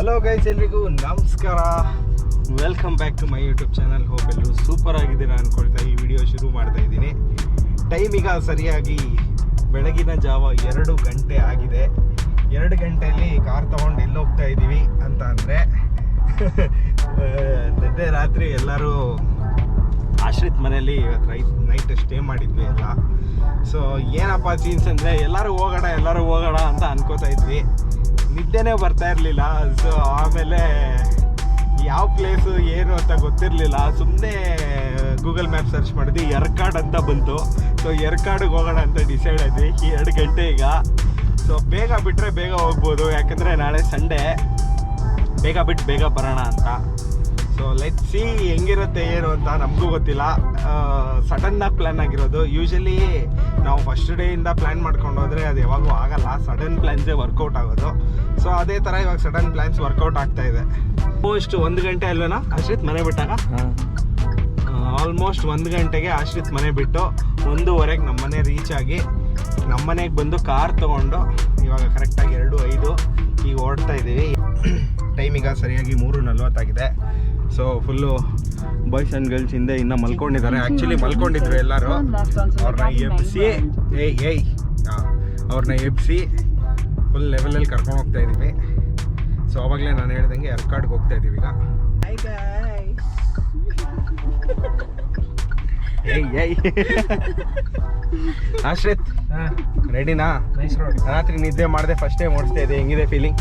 Hello guys, ಎಲ್ರಿಗೂ ನಮಸ್ಕಾರ. Welcome back to my YouTube channel. Hope ಎಲ್ಲರೂ ಸೂಪರ್ ಆಗಿದ್ದೀರಾ ಅಂದ್ಕೊಳ್ತಾ ಈ ವಿಡಿಯೋ ಶುರು ಮಾಡ್ತಾ ಇದ್ದೀನಿ. ಟೈಮ್ ಈಗ ಸರಿಯಾಗಿ ಬೆಳಗಿನ ಜಾವ 2 ಗಂಟೆ ಆಗಿದೆ. 2 ಗಂಟೆಯಲ್ಲಿ ಕಾರ್ ತೊಗೊಂಡು ಎಲ್ಲಿ ಹೋಗ್ತಾ ಇದ್ದೀವಿ ಅಂತ ಅಂದರೆ ನಿನ್ನೆ ರಾತ್ರಿ ಎಲ್ಲರೂ ಆಶ್ರಿತ್ ಮನೆಯಲ್ಲಿ ಇವತ್ತು ನೈಟ್ ಸ್ಟೇ ಮಾಡಿದ್ವಿ ಎಲ್ಲ. ಸೊ ಏನಪ್ಪ ಸೀನ್ಸ್ ಅಂದರೆ ಎಲ್ಲರೂ ಹೋಗೋಣ ಅಂತ ಅನ್ಕೋತಾ ಇದ್ವಿ. ನಿದ್ದೆನೇ ಬರ್ತಾ ಇರಲಿಲ್ಲ. ಸೊ ಆಮೇಲೆ ಯಾವ ಪ್ಲೇಸು ಏನು ಅಂತ ಗೊತ್ತಿರಲಿಲ್ಲ. ಸುಮ್ಮನೆ ಗೂಗಲ್ ಮ್ಯಾಪ್ ಸರ್ಚ್ ಮಾಡಿದ್ವಿ, ಯರ್ಕಾಡ್ ಅಂತ ಬಂತು. ಸೊ ಯರ್ಕಾಡಿಗೆ ಹೋಗೋಣ ಅಂತ ಡಿಸೈಡ್ ಆದ್ವಿ. 2 ಗಂಟೆ ಈಗ. ಸೊ ಬೇಗ ಬಿಟ್ಟರೆ ಬೇಗ ಹೋಗ್ಬೋದು, ಯಾಕಂದರೆ ನಾಳೆ ಸಂಡೇ. ಬೇಗ ಬಿಟ್ಟು ಬೇಗ ಬರೋಣ ಅಂತ. ಸೊ ಲೆಟ್ ಸಿ ಹೆಂಗಿರುತ್ತೆ ಏನು ಅಂತ ನಮಗೂ ಗೊತ್ತಿಲ್ಲ. ಸಡನ್ನಾಗಿ ಪ್ಲ್ಯಾನ್ ಆಗಿರೋದು. ಯೂಶಲಿ ನಾವು ಫಸ್ಟ್ ಡೇಯಿಂದ ಪ್ಲ್ಯಾನ್ ಮಾಡ್ಕೊಂಡು ಹೋದರೆ ಅದು ಯಾವಾಗೂ ಆಗಲ್ಲ. ಸಡನ್ ಪ್ಲ್ಯಾನ್ಸೇ ವರ್ಕೌಟ್ ಆಗೋದು. ಸೊ ಅದೇ ಥರ ಇವಾಗ ಸಡನ್ ಪ್ಲ್ಯಾನ್ಸ್ ವರ್ಕೌಟ್ ಆಗ್ತಾ ಇದೆ. ಆಲ್ಮೋಸ್ಟ್ 1 ಗಂಟೆ ಅಲ್ವೇನಾ ಆಶ್ರಿತ್ ಮನೆ ಬಿಟ್ಟಾಗ? ಆಲ್ಮೋಸ್ಟ್ 1 ಗಂಟೆಗೆ ಆಶ್ರಿತ್ ಮನೆ ಬಿಟ್ಟು 1:15 ನಮ್ಮನೆ ರೀಚ್ ಆಗಿ ನಮ್ಮನೆಗೆ ಬಂದು ಕಾರ್ ತೊಗೊಂಡು ಇವಾಗ ಕರೆಕ್ಟಾಗಿ 2:05 ಈಗ ಓಡ್ತಾ ಇದ್ದೀವಿ. ಟೈಮ್ ಈಗ ಸರಿಯಾಗಿ 3:40 ಆಗಿದೆ. So full boys and girls ಹಿಂದೆ ಇನ್ನೂ ಮಲ್ಕೊಂಡಿದ್ದಾರೆ. ಆ್ಯಕ್ಚುಲಿ ಮಲ್ಕೊಂಡಿದ್ರು ಎಲ್ಲರೂ. ಅವ್ರನ್ನ ಎಬ್ಸಿ ಫುಲ್ ಲೆವೆಲಲ್ಲಿ ಕರ್ಕೊಂಡು ಹೋಗ್ತಾ ಇದ್ದೀವಿ. ಸೊ ಅವಾಗಲೇ ನಾನು ಹೇಳ್ದಂಗೆ ಯರ್ಕಾಡ್ಗೆ ಹೋಗ್ತಾ ಇದ್ದೀವಿ ಈಗ. ಆಶ್ರಿತ್ ರೆಡಿನಾ? ರಾತ್ರಿ ನಿದ್ದೆ ಮಾಡಿದೆ, ಫಸ್ಟ್ ಟೈಮ್ ಓಡಿಸ್ತಾ ಇದೆ. ಹೆಂಗಿದೆ ಫೀಲಿಂಗ್?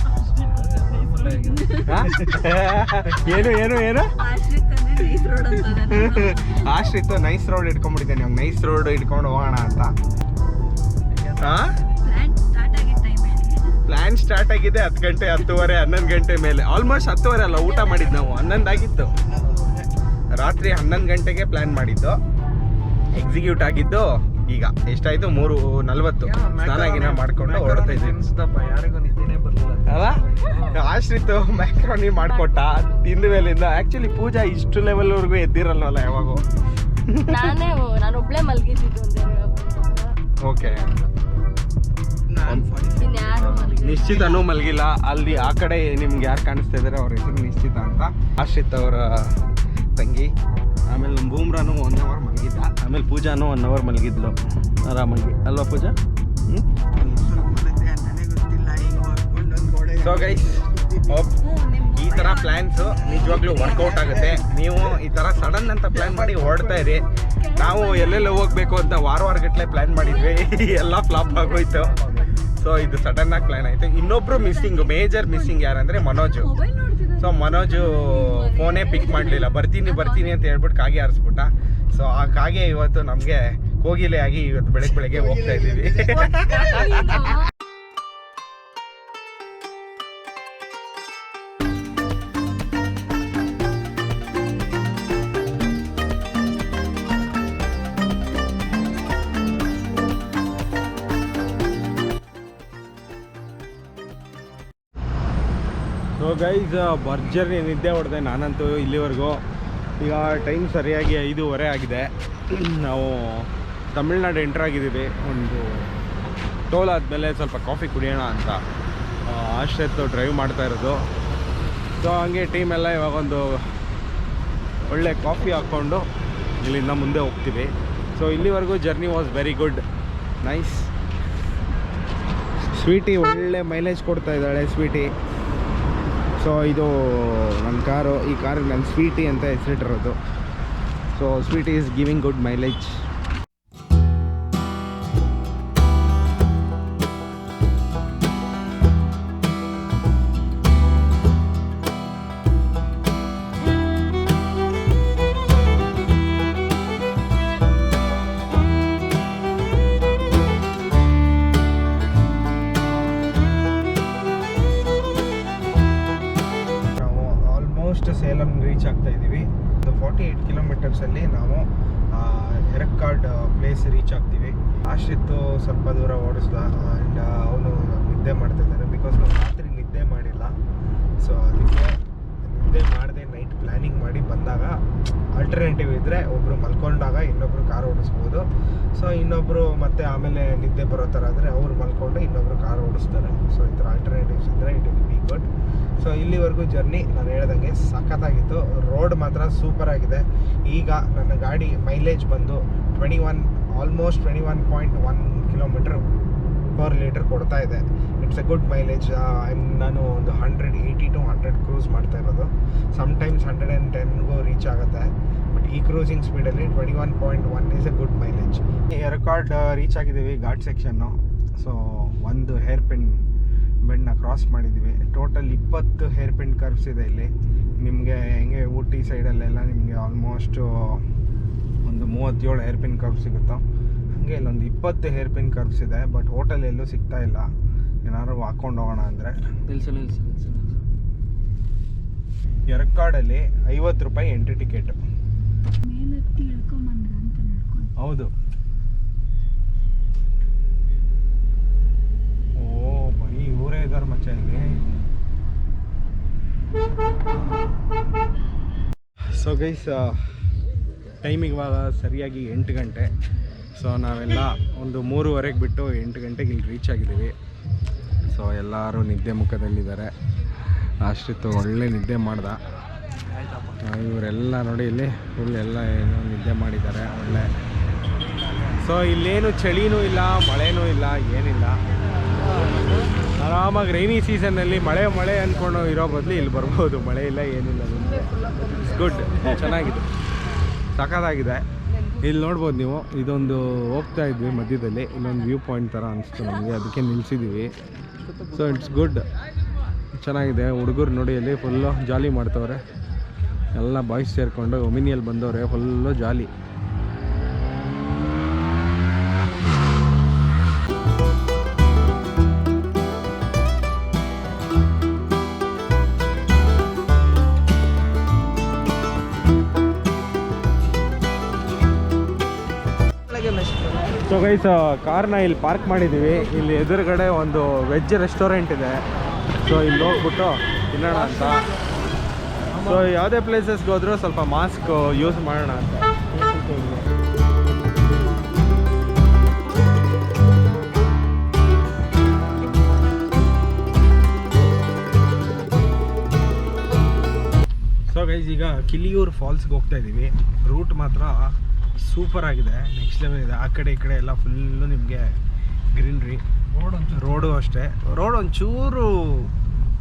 ಏನು ಆಶ್ರಿತ್ ನೈಸ್ ರೋಡ್ ಇಟ್ಕೊಂಡ್ಬಿಟ್ಟಿದ್ದೇನೆ. ಇವಾಗ ನೈಸ್ ರೋಡ್ ಇಟ್ಕೊಂಡು ಹೋಗೋಣ ಅಂತ. ಪ್ಲಾನ್ ಸ್ಟಾರ್ಟ್ ಆಗಿದೆ 10 ಗಂಟೆ, 10:30, 11 ಗಂಟೆ ಮೇಲೆ. ಆಲ್ಮೋಸ್ಟ್ 10:30 ಅಲ್ಲ, ಊಟ ಮಾಡಿದ್ದು ನಾವು 11 ಆಗಿತ್ತು. ರಾತ್ರಿ 11 ಗಂಟೆಗೆ ಪ್ಲಾನ್ ಮಾಡಿದ್ದು. ಎಕ್ಸಿಕ್ಯೂಟ್ ಆಗಿದ್ದು ಈಗ ಎಷ್ಟಾಯ್ತು? 3:40. ಸ್ನಾನ ಮಾಡ್ಕೊಂಡು ಹೊರಡ್ತಾ ಇದ್ದೀವಿ. ಅಲ್ಲ, ಆಶ್ರಿತ್ ಮ್ಯಾಕ್ರೋನಿ ಮಾಡ್ಕೊಟ್ಟ ತಿಂದ ಮೇಲಿಂದ. ಆಕ್ಚುಲಿ ಪೂಜಾ ಇಷ್ಟು ಲೆವೆಲ್ವರೆಗೂ ಎದ್ದಿರಲ್ವಲ್ಲ ಯಾವಾಗೂ. ನಾನು ಒಬ್ಳೆ ಮಲಗಿದ್ದು. ಓಕೆ, ನಿಶ್ಚಿತನೂ ಮಲಗಿಲ್ಲ. ಅಲ್ಲಿ ಆ ಕಡೆ ನಿಮ್ಗೆ ಯಾರು ಕಾಣಿಸ್ತಾ ಇದ್ದಾರೆ ಅವ್ರ ಹೆಸರು ನಿಶ್ಚಿತ ಅಂತ. ಆಶ್ರಿತ್ ಅವರ ತಂಗಿ. ಆಮೇಲೆ ನಮ್ಮ ಬೂಮ್ರಾನು 1 ಅವರ್ ಮಲಗಿದ್ದ. ಆಮೇಲೆ ಪೂಜಾನು 1 ಅವರ್ ಮಲಗಿದ್ಲು ಆರಾಮಾಗಿ. ಅಲ್ವಾ ಪೂಜಾ? ಸೊ ಗೈಸ್, ಈ ಥರ ಪ್ಲ್ಯಾನ್ಸು ನಿಜವಾಗ್ಲೂ ವರ್ಕೌಟ್ ಆಗುತ್ತೆ. ನೀವು ಈ ಥರ ಸಡನ್ ಅಂತ ಪ್ಲ್ಯಾನ್ ಮಾಡಿ ಹೊರಡ್ತಾ ಇರಿ. ನಾವು ಎಲ್ಲೆಲ್ಲ ಹೋಗ್ಬೇಕು ಅಂತ ವಾರಗಟ್ಟಲೆ ಪ್ಲ್ಯಾನ್ ಮಾಡಿದ್ವಿ. ಎಲ್ಲ ಫ್ಲಾಪ್ ಆಗೋಯ್ತು. ಸೊ ಇದು ಸಡನ್ನಾಗಿ ಪ್ಲ್ಯಾನ್ ಆಯಿತು. ಇನ್ನೊಬ್ಬರು ಮೇಜರ್ ಮಿಸ್ಸಿಂಗ್ ಯಾರಂದರೆ ಮನೋಜು. ಸೊ ಮನೋಜು ಫೋನೇ ಪಿಕ್ ಮಾಡಲಿಲ್ಲ. ಬರ್ತೀನಿ ಅಂತ ಹೇಳ್ಬಿಟ್ಟು ಕಾಗೆ ಹಾರಿಸ್ಬಿಟ್ಟ. ಸೊ ಆ ಕಾಗೆ ಇವತ್ತು ನಮಗೆ ಕೋಗಿಲೆ ಆಗಿ ಇವತ್ತು ಬೆಳಗ್ಗೆ ಹೋಗ್ತಾ ಇದ್ದೀವಿ. ಸೊ ಗೈಸ್, ಭರ್ಜರಿ ನಿದ್ದೆ ಹೊಡೆದೆ ನಾನಂತೂ ಇಲ್ಲಿವರೆಗೂ. ಈಗ ಟೈಮ್ ಸರಿಯಾಗಿ 5:30 ಆಗಿದೆ. ನಾವು ತಮಿಳ್ನಾಡು ಎಂಟ್ರಾಗಿದ್ದೀವಿ. ಒಂದು ಟೋಲ್ ಆದಮೇಲೆ ಸ್ವಲ್ಪ ಕಾಫಿ ಕುಡಿಯೋಣ ಅಂತ ಆಶ್ರಿತ್ ಡ್ರೈವ್ ಮಾಡ್ತಾ ಇರೋದು. ಸೊ ಹಂಗೆ ಟೀಮೆಲ್ಲ ಇವಾಗ ಒಂದು ಒಳ್ಳೆ ಕಾಫಿ ಹಾಕ್ಕೊಂಡು ಇಲ್ಲಿಂದ ಮುಂದೆ ಹೋಗ್ತೀವಿ. ಸೊ ಇಲ್ಲಿವರೆಗೂ journey was very good, nice. Sweety ಒಳ್ಳೆ ಮೈಲೇಜ್ ಕೊಡ್ತಾ ಇದ್ದಾಳೆ ಸ್ವೀಟಿ. ಸೊ ಇದು ನನ್ನ ಕಾರು. ಈ ಕಾರಿಗೆ ನಾನು ಸ್ವೀಟಿ ಅಂತ ಹೆಸರಿಟ್ಟಿರೋದು. So sweetie is giving good mileage. Salem reach ಆಗ್ತಾ ಇದ್ದೀವಿ. 48 ಕಿಲೋಮೀಟರ್ಸಲ್ಲಿ ನಾವು ಯರ್ಕಾಡ್ ಪ್ಲೇಸ್ ರೀಚ್ ಆಗ್ತೀವಿ. ಆಶ್ರಿತ್ತು ಸ್ವಲ್ಪ ದೂರ ಓಡಿಸ್ದ. ಆ್ಯಂಡ್ ಅವನು ನಿದ್ದೆ ಮಾಡ್ತಾ ಇದ್ದಾನೆ. ಬಿಕಾಸ್ ನಾವು ರಾತ್ರಿ ನಿದ್ದೆ ಮಾಡಿಲ್ಲ. ಸೊ ಅದಕ್ಕೆ ನಿದ್ದೆ ಮಾಡದೆ ನೈಟ್ ಪ್ಲ್ಯಾನಿಂಗ್ ಮಾಡಿ ಬಂದಾಗ ಆಲ್ಟರ್ನೇಟಿವ್ ಇದ್ದರೆ ಒಬ್ಬರು ಮಲ್ಕೊಂಡಾಗ ಇನ್ನೊಬ್ಬರು ಕಾರ್ ಓಡಿಸ್ಬೋದು. ಸೊ ಇನ್ನೊಬ್ಬರು ಮತ್ತೆ ಆಮೇಲೆ ನಿದ್ದೆ ಬರೋ ಥರ ಆದರೆ ಅವ್ರು ಮಲ್ಕೊಂಡು ಇನ್ನೊಬ್ಬರು ಕಾರ್ ಓಡಿಸ್ತಾರೆ. ಸೊ ಈ ಥರ ಆಲ್ಟರ್ನೇಟಿವ್ಸ್ ಇದ್ದರೆ it will be good. So ಇಲ್ಲಿವರೆಗೂ ಜರ್ನಿ ನಾನು ಹೇಳ್ದಂಗೆ ಸಖತ್ತಾಗಿತ್ತು. ರೋಡ್ ಮಾತ್ರ ಸೂಪರ್ ಆಗಿದೆ. ಈಗ ನನ್ನ ಗಾಡಿ ಮೈಲೇಜ್ ಬಂದು 21.1 ಕಿಲೋಮೀಟರ್ ಪರ್ ಲೀಟರ್ ಕೊಡ್ತಾ ಇದೆ. It's a good mileage. ನಾನು ಒಂದು 180 to 100 ಕ್ರೂಸ್ ಮಾಡ್ತಾ ಇರೋದು. ಸಮ್ಟೈಮ್ಸ್ 110ಗೂ ರೀಚ್ ಆಗುತ್ತೆ. ಬಟ್ ಈ ಕ್ರೂಸಿಂಗ್ ಸ್ಪೀಡಲ್ಲಿ 21.1 is a good mileage. Yercaud reach ಆಗಿದ್ದೀವಿ ಘಾಟ್ ಸೆಕ್ಷನ್ನು. ಸೊ ಒಂದು ಹೇರ್ ಪಿನ್ ಬೆಂಡ್ನ ಕ್ರಾಸ್ ಮಾಡಿದ್ದೀವಿ. ಟೋಟಲ್ 20 ಹೇರ್ ಪಿನ್ ಕರ್ವ್ಸ್ ಇದೆ ಇಲ್ಲಿ. ನಿಮಗೆ ಹೆಂಗೆ ಊಟಿ ಸೈಡಲ್ಲೆಲ್ಲ ನಿಮಗೆ ಆಲ್ಮೋಸ್ಟ್ ಒಂದು 37 ಹೇರ್ ಪಿನ್ ಕರ್ವ್ ಸಿಗುತ್ತೋ ಹಾಗೆ ಇಲ್ಲೊಂದು 20 ಹೇರ್ ಪಿನ್ ಕರ್ವ್ಸ್ ಇದೆ. ಬಟ್ ಹೋಟೆಲ್ ಎಲ್ಲೂ ಸಿಗ್ತಾ ಇಲ್ಲ. ಏನಾದ್ರು ಹಾಕ್ಕೊಂಡು ಹೋಗೋಣ ಅಂದರೆ ಎರ್ಕಾಡಲ್ಲಿ 50 ರೂಪಾಯಿ ಎಂಟ್ರಿ ಟಿಕೆಟ್. ಹೌದು. ಓ ಬರೀ ಇವರೇ ಇದ್ದಾರೆ ಮಚ್ಚ ಇಲ್ಲಿ. ಸೊ ಗೈಸ್ ಟೈಮಿಗೆ ಇವಾಗ ಸರಿಯಾಗಿ 8 ಗಂಟೆ. ಸೊ ನಾವೆಲ್ಲ ಒಂದು 3:15 ಬಿಟ್ಟು 8 ಗಂಟೆಗೆ ಇಲ್ಲಿ ರೀಚ್ ಆಗಿದ್ದೀವಿ. ಸೊ ಎಲ್ಲರೂ ನಿದ್ದೆ ಮುಖದಲ್ಲಿದ್ದಾರೆ. ಅಷ್ಟಿತ್ತು ಒಳ್ಳೆ ನಿದ್ದೆ ಮಾಡ್ದ. ಇವರೆಲ್ಲ ನೋಡಿ ಇಲ್ಲಿ ಫುಲ್ ಎಲ್ಲ ಏನೋ ನಿದ್ದೆ ಮಾಡಿದ್ದಾರೆ ಒಳ್ಳೆ. ಸೊ ಇಲ್ಲೇನು ಚಳಿನೂ ಇಲ್ಲ ಮಳೆನೂ ಇಲ್ಲ ಏನಿಲ್ಲ. ಆರಾಮಾಗಿ ರೈನಿ ಸೀಸನ್ನಲ್ಲಿ ಮಳೆ ಅಂದ್ಕೊಂಡು ಇರೋ ಬದಲು ಇಲ್ಲಿ ಬರ್ಬೋದು. ಮಳೆ ಇಲ್ಲ ಏನಿಲ್ಲ. It's good. ಚೆನ್ನಾಗಿದೆ, ಸಖತ್ತಾಗಿದೆ. ಇಲ್ಲಿ ನೋಡ್ಬೋದು ನೀವು. ಇದೊಂದು ಹೋಗ್ತಾ ಇದ್ವಿ ಮಧ್ಯದಲ್ಲಿ. ಇಲ್ಲೊಂದು ವ್ಯೂ ಪಾಯಿಂಟ್ ಥರ ಅನಿಸ್ತು ನಮಗೆ, ಅದಕ್ಕೆ ನಿಲ್ಲಿಸಿದ್ದೀವಿ. ಸೊ ಇಟ್ಸ್ ಗುಡ್, ಚೆನ್ನಾಗಿದೆ. ಹುಡುಗರು ನೋಡಿ ಅಲ್ಲಿ ಫುಲ್ಲು ಜಾಲಿ ಮಾಡ್ತವ್ರೆ. ಎಲ್ಲ ಬಾಯ್ಸ್ ಸೇರಿಕೊಂಡು ಒಮಿನಿಯಲ್ಲಿ ಬಂದವ್ರೆ, ಫುಲ್ಲು ಜಾಲಿ. ಸೊ ಗೈಸ್ ಕಾರ್ನ ಇಲ್ಲಿ ಪಾರ್ಕ್ ಮಾಡಿದ್ದೀವಿ. ಇಲ್ಲಿ ಎದುರುಗಡೆ ಒಂದು ವೆಜ್ ರೆಸ್ಟೋರೆಂಟ್ ಇದೆ. ಸೊ ಇಲ್ಲಿ ಹೋಗ್ಬಿಟ್ಟು ತಿನ್ನೋಣ ಅಂತ. ಸೊ ಯಾವುದೇ ಪ್ಲೇಸಸ್ಗೆ ಹೋದರೂ ಸ್ವಲ್ಪ ಮಾಸ್ಕ್ ಯೂಸ್ ಮಾಡೋಣ ಅಂತ. ಸೊ ಗೈಸ್ ಈಗ ಕಿಲಿಯೂರ್ ಫಾಲ್ಸ್ಗೆ ಹೋಗ್ತಾ ಇದ್ದೀವಿ. ರೂಟ್ ಮಾತ್ರ ಸೂಪರ್ ಆಗಿದೆ, ನೆಕ್ಸ್ಟ್ ಲೆವೆಲ್ ಇದೆ. ಆ ಕಡೆ ಈ ಕಡೆ ಎಲ್ಲ ಫುಲ್ಲು ನಿಮಗೆ ಗ್ರೀನ್ರಿ. ರೋಡು ಅಷ್ಟೇ. ರೋಡ್ ಒಂಚೂರು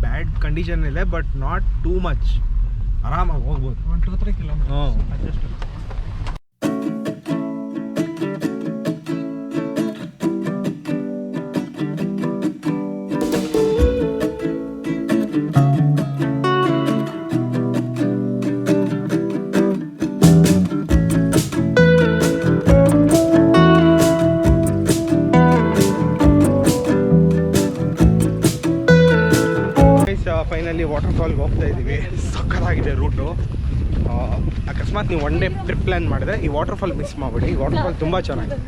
ಬ್ಯಾಡ್ ಕಂಡೀಷನ್ ಇದೆ, ಬಟ್ ನಾಟ್ ಟೂ ಮಚ್. ಆರಾಮಾಗಿ ಹೋಗ್ಬೋದು. 1-2-3 ಕಿಲೋಮೀಟರ್ ಅಡ್ಜಸ್ಟ್. ಫೈನಲಿ ವಾಟರ್ಫಾಲ್ಗೆ ಹೋಗ್ತಾ ಇದ್ದೀವಿ. ಸಕ್ಕತ್ತಾಗಿದೆ ರೂಟು. ಅಕಸ್ಮಾತ್ ನೀವು ಒನ್ ಡೇ ಟ್ರಿಪ್ ಪ್ಲ್ಯಾನ್ ಮಾಡಿದ್ರೆ ಈ ವಾಟರ್ಫಾಲ್ ಮಿಸ್ ಮಾಡಬೇಡಿ. ಈ ವಾಟರ್ಫಾಲ್ ತುಂಬ ಚೆನ್ನಾಗಿದೆ.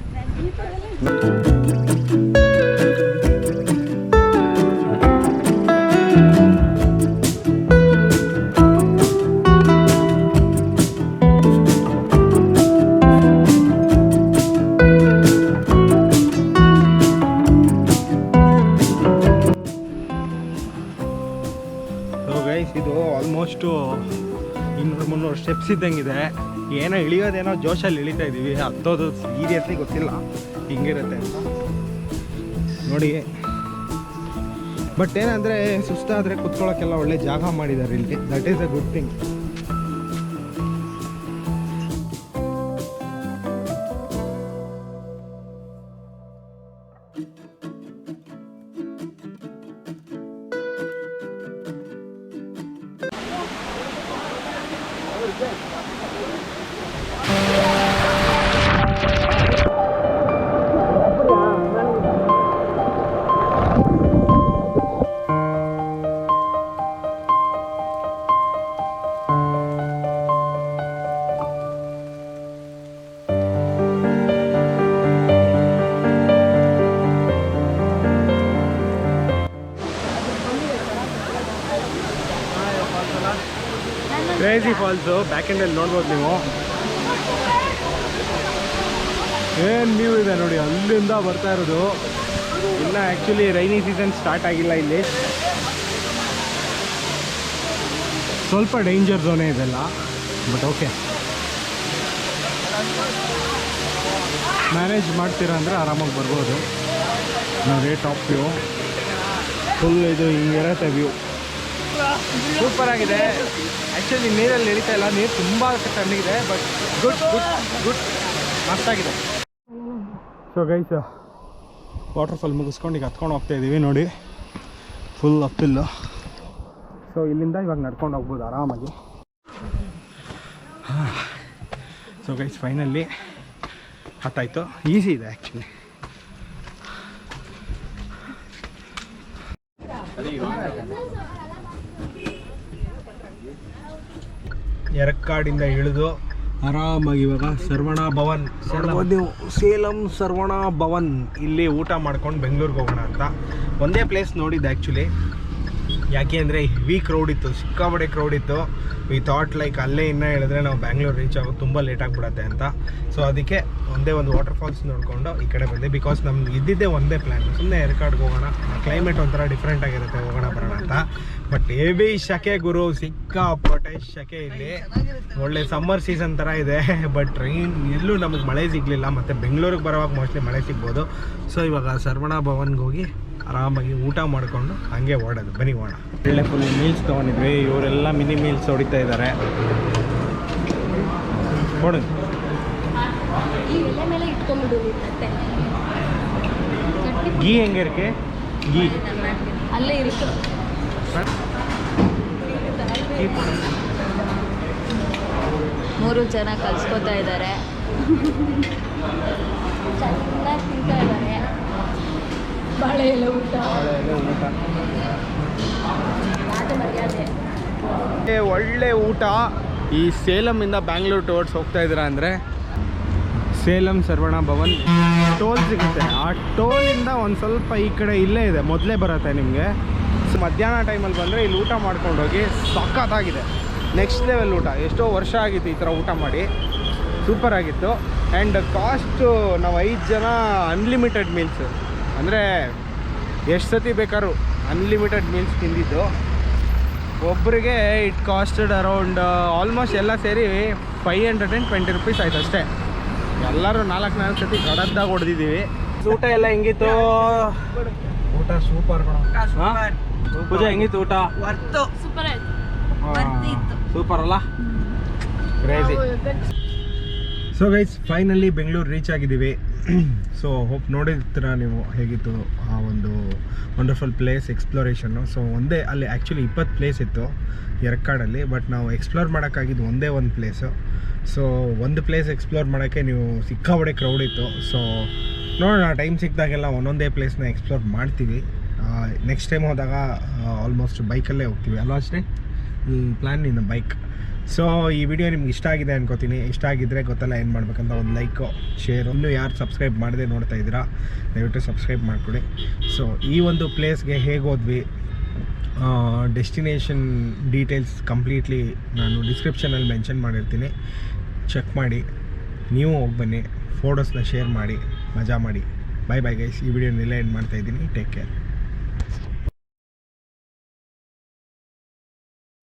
ಇದು ಆಲ್ಮೋಸ್ಟು 200-300 ಸ್ಟೆಪ್ಸ್ ಇದ್ದಂಗಿದೆ. ಏನೋ ಇಳಿಯೋದೇನೋ ಜೋಶಲ್ಲಿ ಇಳಿತಾ ಇದ್ದೀವಿ. ಹತ್ತೋದು ಸೀರಿಯಸ್ಲಿ ಗೊತ್ತಿಲ್ಲ ಹಿಂಗಿರುತ್ತೆ ಅಂತ ನೋಡಿ. ಬಟ್ ಏನಂದರೆ ಸುಸ್ತಾದರೆ ಕುತ್ಕೊಳ್ಳೋಕ್ಕೆಲ್ಲ ಒಳ್ಳೆ ಜಾಗ ಮಾಡಿದ್ದಾರೆ ಇಲ್ಲಿ. That is a good thing. Crazy falls back ಎಂಡಲ್ಲಿ ನೋಡ್ಬೋದು ನೀವು. ಏನು ವ್ಯೂ ಇದೆ ನೋಡಿ, ಅಲ್ಲಿಂದ ಬರ್ತಾ ಇರೋದು. ಇನ್ನು ಆ್ಯಕ್ಚುಲಿ ರೈನಿ ಸೀಸನ್ ಸ್ಟಾರ್ಟ್ ಆಗಿಲ್ಲ ಇಲ್ಲಿ. ಸ್ವಲ್ಪ ಡೇಂಜರ್ ಝೋನೇ ಇದೆಲ್ಲ, ಬಟ್ ಓಕೆ ಮ್ಯಾನೇಜ್ ಮಾಡ್ತೀರಾ ಅಂದರೆ ಆರಾಮಾಗಿ ಬರ್ಬೋದು. ನೋಡಿ ಟಾಪ್ ವ್ಯೂ ಫುಲ್ ಇದು ಹಿಂಗಿರುತ್ತೆ ವ್ಯೂ. ಸೂಪರ್ ಆಗಿದೆ. ಆ್ಯಕ್ಚುಲಿ ನೀರಲ್ಲಿ ಇಳಿತಾ ಇಲ್ಲ, ನೀರು ತುಂಬ ತಣ್ಣಗಿದೆ, ಬಟ್ ಗುಡ್ ಗುಡ್ ಗುಡ್ ಮಸ್ತಾಗಿದೆ. ಸೊ ಗೈಸ್, ವಾಟರ್ಫಾಲ್ ಮುಗಿಸ್ಕೊಂಡು ಈಗ ಹತ್ಕೊಂಡು ಹೋಗ್ತಾ ಇದ್ದೀವಿ ನೋಡಿ, ಫುಲ್ ಅಪ್ಪಿಲ್ಲು. ಸೊ ಇಲ್ಲಿಂದ ಇವಾಗ ನಡ್ಕೊಂಡು ಹೋಗ್ಬೋದು ಆರಾಮಾಗಿ. ಸೊ ಗೈಸ್ ಫೈನಲಿ ಹತ್ತಾಯಿತು. ಈಸಿ ಇದೆ ಆ್ಯಕ್ಚುಲಿ. ಎರಕಾಡಿಂದ ಇಳಿದು ಆರಾಮಾಗಿ ಇವಾಗ ಸರ್ವಣ ಭವನ್ ಸೇಲಂ ಸರ್ವಣ ಭವನ್ ಇಲ್ಲಿ ಊಟ ಮಾಡ್ಕೊಂಡು ಬೆಂಗಳೂರಿಗೆ ಹೋಗೋಣ ಅಂತ. ಒಂದೇ ಪ್ಲೇಸ್ ನೋಡಿದ್ದು ಆ್ಯಕ್ಚುಲಿ. ಯಾಕೆ ಅಂದರೆ ಹೆವಿ ಕ್ರೌಡ್ ಇತ್ತು, ಸಿಕ್ಕಾಬಡೆ ಕ್ರೌಡ್ ಇತ್ತು. ವಿ ಥಾಟ್ ಲೈಕ್ ಅಲ್ಲೇ ಇನ್ನೂ ಹೇಳಿದ್ರೆ ನಾವು ಬ್ಯಾಂಗ್ಳೂರು ರೀಚ್ ಆಗೋದು ತುಂಬ ಲೇಟ್ ಆಗಿಬಿಡತ್ತೆ ಅಂತ. ಸೊ ಅದಕ್ಕೆ ಒಂದೇ ಒಂದು ವಾಟರ್ ಫಾಲ್ಸ್ ನೋಡಿಕೊಂಡು ಈ ಕಡೆ ಬಂದೆ. ಬಿಕಾಸ್ ನಮ್ಗೆ ಇದ್ದಿದ್ದೇ ಒಂದೇ ಪ್ಲ್ಯಾನ್, ಸುಮ್ಮನೆ ಎರಕಾಡ್ಗೆ ಹೋಗೋಣ, ಕ್ಲೈಮೇಟ್ ಒಂಥರ ಡಿಫ್ರೆಂಟ್ ಆಗಿರುತ್ತೆ, ಹೋಗೋಣ ಬರೋಣ ಅಂತ. ಬಟ್ ಹೆವಿ ಶಕೆ ಗುರು, ಸಿಕ್ಕಾಪಟ್ಟೆ ಶಕೆ ಇಲ್ಲಿ. ಒಳ್ಳೆ ಸಮ್ಮರ್ ಸೀಸನ್ ಥರ ಇದೆ, ಬಟ್ ಟ್ರೈನ್ ಎಲ್ಲೂ ನಮಗೆ ಮಳೆ ಸಿಗಲಿಲ್ಲ. ಮತ್ತು ಬೆಂಗಳೂರಿಗೆ ಬರೋವಾಗ ಮೋಸ್ಟ್ಲಿ ಮಳೆ ಸಿಗ್ಬೋದು. ಸೊ ಇವಾಗ ಸರ್ವಣ ಭವನ್ಗೆ ಹೋಗಿ ಆರಾಮಾಗಿ ಊಟ ಮಾಡಿಕೊಂಡು ಹಂಗೆ ಓಡೋದು. ಬನ್ನಿ ಹೋಗೋಣ. ಒಳ್ಳೆ ಫುಲ್ ಮೀಲ್ಸ್ ತೊಗೊಂಡಿದ್ವಿ. ಇವರೆಲ್ಲ ಮಿನಿ ಮೀಲ್ಸ್ ಹೊಡಿತಾ ಇದ್ದಾರೆ. ನೋಡೋದು ಗೀ ಹೆಂಗೆ ಇರಕ್ಕೆ ಗೀ ಅಲ್ಲೇ ಇருக்கு. ಮೂರು ಜನ ಕಲ್ಸ್ಕೊತಾ ಇದ್ದಾರೆ, ಚೆನ್ನಾಗಿ ತಿಂತಾ ಇದ್ದಾರೆ. ಬಾಳೆ ಎಲ್ಲ ಊಟ ಒಳ್ಳೆ ಊಟ. ಈ ಸೇಲಮಿಂದ ಬ್ಯಾಂಗ್ಳೂರ್ ಟುವರ್ಡ್ಸ್ ಹೋಗ್ತಾ ಇದ್ದೀರಾ ಅಂದರೆ ಸೇಲಂ ಸರ್ವಣ ಭವನ್ ಟೋಲ್ ಸಿಗುತ್ತೆ. ಆ ಟೋಲಿಂದ ಒಂದು ಸ್ವಲ್ಪ ಈ ಕಡೆ ಇಲ್ಲೇ ಇದೆ, ಮೊದಲೇ ಬರುತ್ತೆ ನಿಮಗೆ. ಸೊ ಮಧ್ಯಾಹ್ನ ಟೈಮಲ್ಲಿ ಬಂದರೆ ಇಲ್ಲಿ ಊಟ ಮಾಡ್ಕೊಂಡೋಗಿ ಸಖತ್ತಾಗಿದೆ. ನೆಕ್ಸ್ಟ್ ಲೆವೆಲ್ ಊಟ. ಎಷ್ಟೋ ವರ್ಷ ಆಗಿತ್ತು ಈ ಥರ ಊಟ ಮಾಡಿ, ಸೂಪರ್ ಆಗಿತ್ತು. ಆ್ಯಂಡ್ ಕಾಸ್ಟು ನಾವು 5 ಜನ ಅನ್ಲಿಮಿಟೆಡ್ ಮೀಲ್ಸ್, ಅಂದರೆ ಎಷ್ಟು ಸತಿ ಬೇಕಾದ್ರೂ ಅನ್ಲಿಮಿಟೆಡ್ ಮೀಲ್ಸ್ ತಿಂದಿದ್ದು. ಒಬ್ಬರಿಗೆ ಇಟ್ ಕಾಸ್ಟೆಡ್ ಅರೌಂಡ್ ಆಲ್ಮೋಸ್ಟ್ ಎಲ್ಲ ಸೇರಿ 520 rupees ಆಯ್ತು ಅಷ್ಟೇ. ಎಲ್ಲರೂ 4 ಸತಿ ಗಡದ್ದಾಗ ಹೊಡೆದಿದ್ದೀವಿ. ಊಟ ಎಲ್ಲ ಹೆಂಗಿತ್ತು? ಊಟ ಸೂಪರ್. ಪೂಜಾ ಹೆಂಗಿತ್ತು ಊಟ? ಸೂಪರ್ ಆಯ್ತು, ಸೂಪರ್ ಅಲ್ಲ? Crazy. So guys finally Bengaluru reach ಆಗಿದ್ದೀವಿ. ಸೊ ಹೋಪ್ ನೋಡಿರ್ತೀರ ನೀವು ಹೇಗಿತ್ತು ಆ ಒಂದು ವಂಡರ್ಫುಲ್ ಪ್ಲೇಸ್ ಎಕ್ಸ್ಪ್ಲೋರೇಷನ್ನು. ಸೊ ಒಂದೇ ಅಲ್ಲಿ ಆ್ಯಕ್ಚುಲಿ 20 ಪ್ಲೇಸ್ ಇತ್ತು ಎರಕಾಡಲ್ಲಿ, ಬಟ್ ನಾವು ಎಕ್ಸ್ಪ್ಲೋರ್ ಮಾಡೋಕ್ಕಾಗಿದ್ದು ಒಂದೇ ಒಂದು ಪ್ಲೇಸು. ಸೊ ಒಂದು ಪ್ಲೇಸ್ ಎಕ್ಸ್ಪ್ಲೋರ್ ಮಾಡೋಕ್ಕೆ ನೀವು ಸಿಕ್ಕಾಬಡೆ ಕ್ರೌಡ್ ಇತ್ತು. ಸೊ ನೋಡೋಣ, ಟೈಮ್ ಸಿಕ್ಕಿದಾಗೆಲ್ಲ ಒಂದೊಂದೇ ಪ್ಲೇಸ್ನ ಎಕ್ಸ್ಪ್ಲೋರ್ ಮಾಡ್ತೀವಿ. ನೆಕ್ಸ್ಟ್ ಟೈಮ್ ಹೋದಾಗ ಆಲ್ಮೋಸ್ಟ್ ಬೈಕಲ್ಲೇ ಹೋಗ್ತೀವಿ ಅಲ್ವಾ ಅಷ್ಟೇ ಪ್ಲ್ಯಾನ್ ಇನ್ ಬೈಕ್. ಸೊ ಈ ವಿಡಿಯೋ ನಿಮ್ಗೆ ಇಷ್ಟ ಆಗಿದೆ ಅನ್ಕೋತೀನಿ. ಇಷ್ಟ ಆಗಿದ್ದರೆ ಗೊತ್ತಲ್ಲ ಏನು ಮಾಡ್ಬೇಕಂತ, ಒಂದು ಲೈಕು ಶೇರು. ಇನ್ನೂ ಯಾರು ಸಬ್ಸ್ಕ್ರೈಬ್ ಮಾಡದೆ ನೋಡ್ತಾ ಇದ್ದೀರಾ ದಯವಿಟ್ಟು ಸಬ್ಸ್ಕ್ರೈಬ್ ಮಾಡಿಕೊಡಿ. ಸೊ ಈ ಒಂದು ಪ್ಲೇಸ್ಗೆ ಹೇಗೆ ಹೋದ್ವಿ, ಡೆಸ್ಟಿನೇಷನ್ ಡೀಟೇಲ್ಸ್ ಕಂಪ್ಲೀಟ್ಲಿ ನಾನು ಡಿಸ್ಕ್ರಿಪ್ಷನಲ್ಲಿ ಮೆನ್ಷನ್ ಮಾಡಿರ್ತೀನಿ, ಚೆಕ್ ಮಾಡಿ. ನೀವು ಹೋಗಿ ಬನ್ನಿ, ಫೋಟೋಸ್ನ ಶೇರ್ ಮಾಡಿ, ಮಜಾ ಮಾಡಿ. Bye bye guys. ಈ ವಿಡಿಯೋನೆಲ್ಲ ಎಂಡ್ ಮಾಡ್ತಾಯಿದ್ದೀನಿ. Take care.